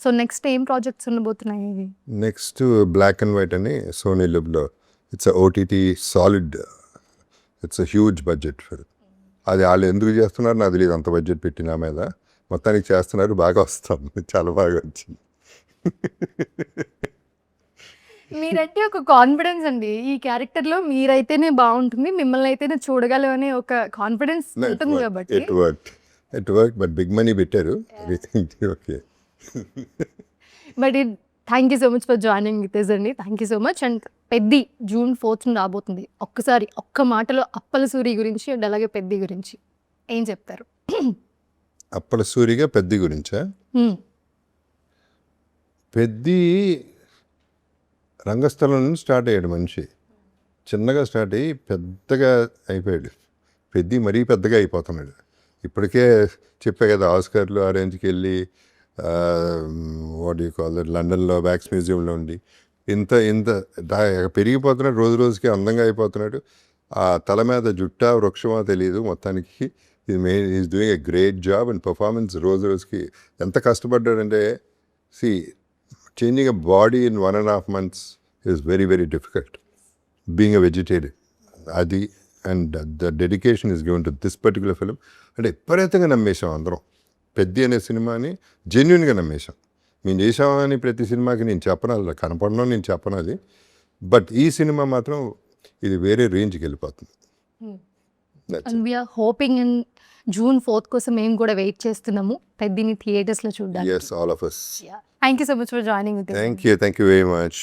So next ఏం projects ఉండబోతున్నాయి? Next black and white అని సోనీ లిబ్లో it's OTT solid, it's huge budget for అది. వాళ్ళు ఎందుకు చేస్తున్నారు నాకు తెలియదు, అంత బడ్జెట్ పెట్టిన మీద మొత్తానికి చేస్తున్నారు. బాగా వస్తాం, చాలా బాగా వచ్చింది. మీరంటే ఒక కాన్ఫిడెన్స్ అండి, ఈ క్యారెక్టర్లో మీరైతేనే బాగుంటుంది, మిమ్మల్ని అయితేనే చూడగలం అనే ఒక కాన్ఫిడెన్స్ ఉంటుంది కాబట్టి. It work but big money పెట్టారు. Okay, but thank you so much for joining with us అండి. Thank you so much. And Peddi June 4th రాబోతుంది. ఒక్కసారి ఒక్క మాటలో అప్పల సూరి గురించి అండ్ అలాగే పెద్ది గురించి ఏం చెప్తారు? అప్పల సూరిగా పెద్ది గురించా? పెద్ది రంగస్థలం నుంచి స్టార్ట్ అయ్యాడు మనిషి, చిన్నగా స్టార్ట్ అయ్యి పెద్దగా అయిపోయాడు. పెద్ది మరీ పెద్దగా అయిపోతున్నాడు. ఇప్పటికే చెప్పే కదా, ఆస్కర్లు ఆ రేంజ్కి వెళ్ళి వాట్ యూ కాల్ లండన్లో వ్యాక్స్ మ్యూజియంలో ఉండి ఇంత ఇంత పెరిగిపోతున్నాడు. రోజు రోజుకి అందంగా అయిపోతున్నాడు. ఆ తల మీద జుట్టా వృక్షమా తెలియదు, మొత్తానికి is doing a great job and performance. రోజు రోజుకి ఎంత కష్టపడ్డాడంటే, see changing a body in 1.5 months is very very difficult, being a vegetarian. అది and the dedication is given to this particular film. అంటే విపరీతంగా నమ్మేశాం అందరం పెద్ది అనే సినిమాని, జెన్యున్గా నమ్మేశాం. మేము చేసామని ప్రతి సినిమాకి నేను చెప్పను, అలా కనపడడం నేను చెప్పను అది. బట్ ఈ సినిమా మాత్రం ఇది వేరే రేంజ్కి వెళ్ళిపోతుంది. And we are hoping in June 4th కోసం మేము కూడా వెయిట్ చేస్తున్నాము పెద్దిని థియేటర్స్లో చూడాలి. Yes, all of us. Thank you so much for joining with us. Thank you very much.